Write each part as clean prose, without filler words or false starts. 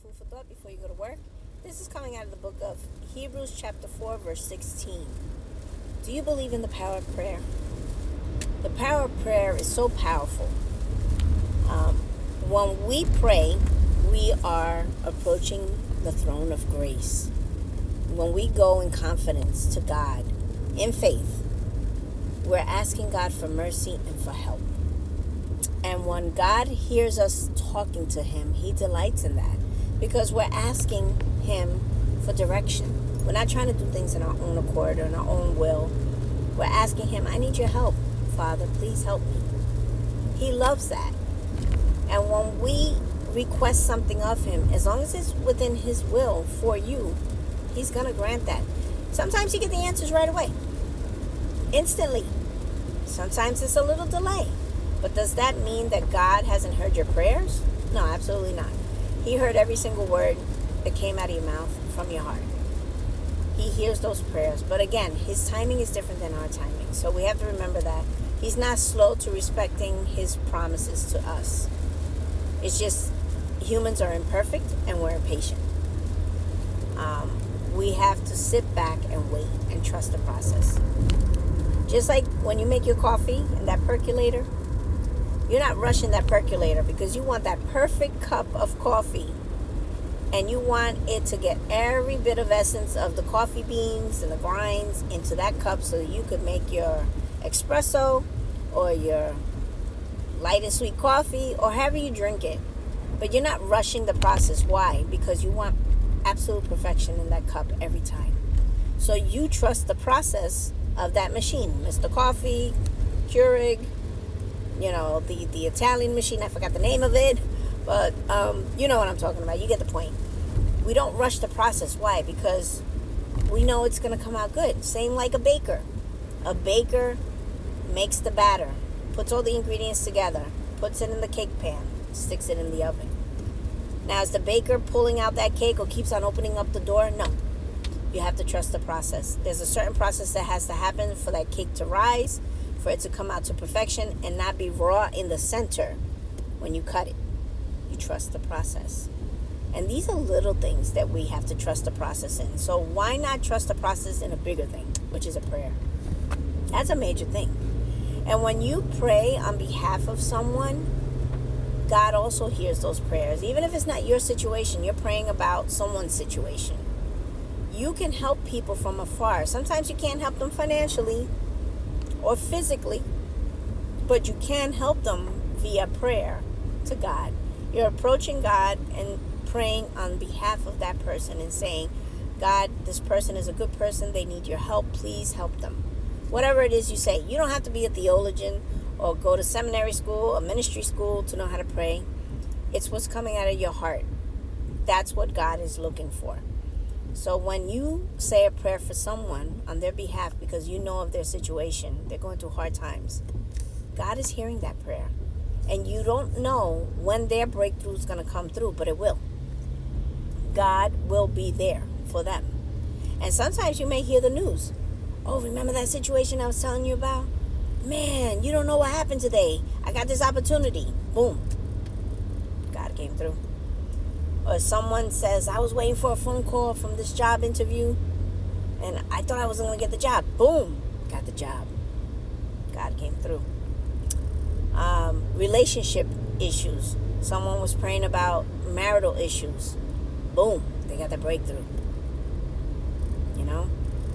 food for thought before you go to work. This is coming out of the book of Hebrews chapter 4, verse 16. Do you believe in the power of prayer? The power of prayer is so powerful. When we pray, we are approaching the throne of grace. When we go in confidence to God, in faith, we're asking God for mercy and for help. And when God hears us talking to Him, He delights in that because we're asking Him for direction. We're not trying to do things in our own accord or in our own will. We're asking Him, I need your help, Father. Please help me. He loves that. And when we request something of Him, as long as it's within His will for you, He's going to grant that. Sometimes you get the answers right away, instantly. Sometimes it's a little delay. But does that mean that God hasn't heard your prayers? No, absolutely not. He heard every single word that came out of your mouth from your heart. He hears those prayers. But again, His timing is different than our timing. So we have to remember that. He's not slow to respecting His promises to us. It's just humans are imperfect and we're impatient. We have to sit back and wait and trust the process. Just like when you make your coffee in that percolator, you're not rushing that percolator because you want that perfect cup of coffee and you want it to get every bit of essence of the coffee beans and the grinds into that cup so that you could make your espresso or your light and sweet coffee or however you drink it. But you're not rushing the process. Why? Because you want absolute perfection in that cup every time. So you trust the process of that machine. Mr. Coffee, Keurig, the Italian machine. I forgot the name of it. But you know what I'm talking about. You get the point. We don't rush the process. Why? Because we know it's going to come out good. Same like a baker. A baker makes the batter, puts all the ingredients together, puts it in the cake pan, sticks it in the oven. Now, is the baker pulling out that cake or keeps on opening up the door? No. You have to trust the process. There's a certain process that has to happen for that cake to rise, for it to come out to perfection and not be raw in the center when you cut it. You trust the process. And these are little things that we have to trust the process in. So why not trust the process in a bigger thing, which is a prayer? That's a major thing. And when you pray on behalf of someone, God also hears those prayers. Even if it's not your situation, you're praying about someone's situation. You can help people from afar. Sometimes you can't help them financially or physically, but you can help them via prayer to God. You're approaching God and praying on behalf of that person and saying, God, this person is a good person. They need your help. Please help them. Whatever it is you say. You don't have to be a theologian or go to seminary school or ministry school to know how to pray. It's what's coming out of your heart. That's what God is looking for. So when you say a prayer for someone on their behalf because you know of their situation, they're going through hard times, God is hearing that prayer. And you don't know when their breakthrough is going to come through, but it will. God will be there for them. And sometimes you may hear the news. Oh, remember that situation I was telling you about? Man, you don't know what happened today. I got this opportunity. Boom. God came through. Or someone says, I was waiting for a phone call from this job interview and I thought I wasn't going to get the job. Boom. Got the job. God came through. Relationship issues. Someone was praying about marital issues. Boom. They got the breakthrough.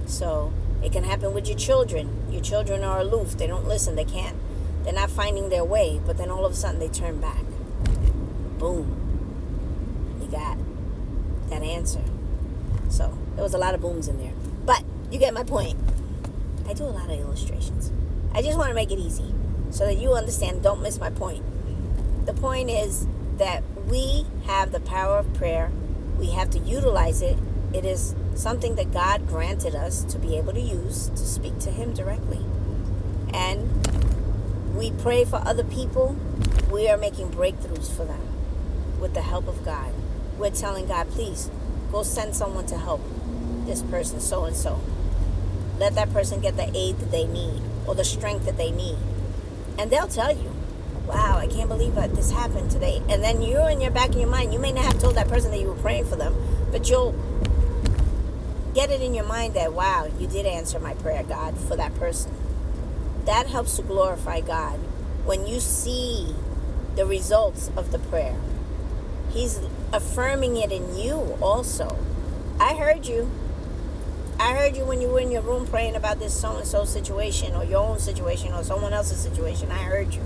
So it can happen with your children. Your children are aloof. They don't listen. They're not finding their way. But then all of a sudden they turn back. Boom. You got that answer. So there was a lot of booms in there. But you get my point. I do a lot of illustrations. I just want to make it easy so that you understand. Don't miss my point. The point is that we have the power of prayer. We have to utilize it. It is something that God granted us to be able to use to speak to Him directly. And we pray for other people. We are making breakthroughs for them with the help of God. We're telling God, please, go send someone to help this person, so and so. Let that person get the aid that they need or the strength that they need. And they'll tell you. wow, I can't believe that this happened today. And then you're in your back of your mind, you may not have told that person that you were praying for them, but you'll get it in your mind that, wow, you did answer my prayer, God, for that person. That helps to glorify God. When you see the results of the prayer, He's affirming it in you also. I heard you. I heard you when you were in your room praying about this so-and-so situation, or your own situation, or someone else's situation. I heard you.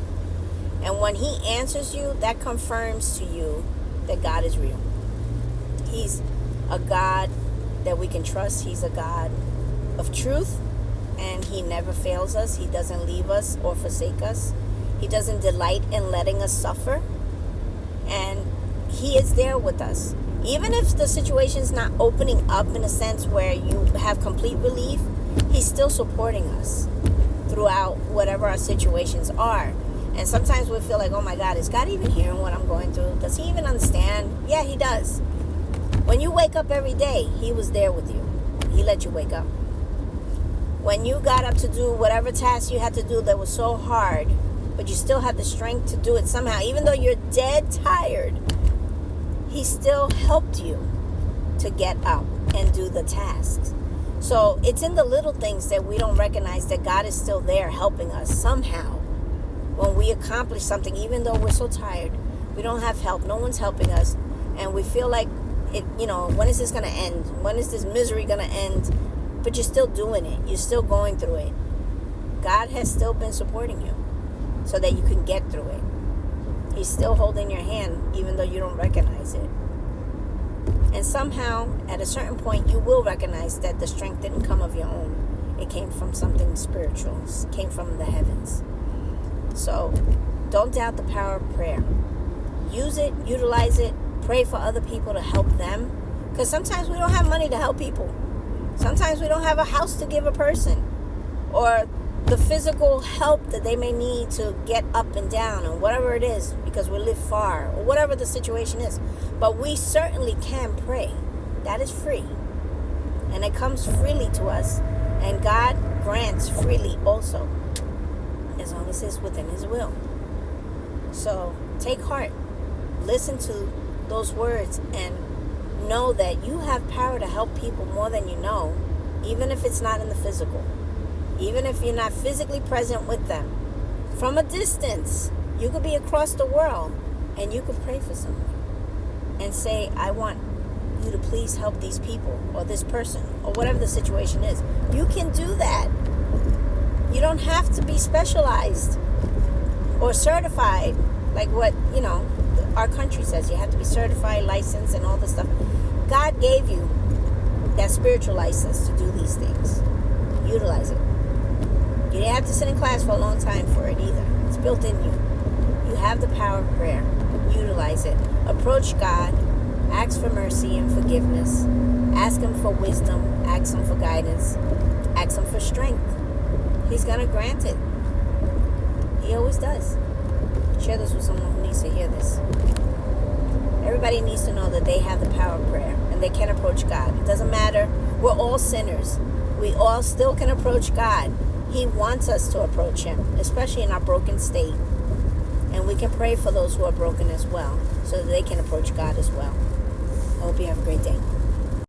And when He answers you, that confirms to you that God is real. He's a God that we can trust. He's a God of truth, and He never fails us. He doesn't leave us or forsake us. He doesn't delight in letting us suffer, and He is there with us. Even if the situation's not opening up in a sense where you have complete relief, He's still supporting us throughout whatever our situations are. And sometimes we feel like, oh my God, is God even hearing what I'm going through? Does He even understand? Yeah, He does. When you wake up every day, He was there with you. He let you wake up. When you got up to do whatever task you had to do that was so hard, but you still had the strength to do it somehow, even though you're dead tired, He still helped you to get up and do the tasks. So it's in the little things that we don't recognize that God is still there helping us somehow. When we accomplish something, even though we're so tired, we don't have help, no one's helping us, and we feel like, when is this going to end? When is this misery going to end? But you're still doing it. You're still going through it. God has still been supporting you so that you can get through it. He's still holding your hand even though you don't recognize it. And somehow, at a certain point, you will recognize that the strength didn't come of your own. It came from something spiritual. It came from the heavens. So, don't doubt the power of prayer. Use it, utilize it, pray for other people to help them. Because sometimes we don't have money to help people. Sometimes we don't have a house to give a person. Or the physical help that they may need to get up and down, or whatever it is, because we live far, or whatever the situation is. But we certainly can pray. That is free. And it comes freely to us. And God grants freely also, as long as it's within His will. So take heart. Listen to those words and know that you have power to help people more than you know, even if it's not in the physical. Even if you're not physically present with them. From a distance, you could be across the world, and you could pray for someone and say, I want you to please help these people, or this person, or whatever the situation is. You can do that. You don't have to be specialized or certified, like what, our country says. You have to be certified, licensed, and all this stuff. God gave you that spiritual license to do these things. Utilize it. You didn't have to sit in class for a long time for it either. It's built in you. You have the power of prayer. Utilize it. Approach God. Ask for mercy and forgiveness. Ask Him for wisdom. Ask Him for guidance. Ask Him for strength. He's going to grant it. He always does. Share this with someone who needs to hear this. Everybody needs to know that they have the power of prayer and they can approach God. It doesn't matter. We're all sinners. We all still can approach God. He wants us to approach Him, especially in our broken state. And we can pray for those who are broken as well, so that they can approach God as well. I hope you have a great day.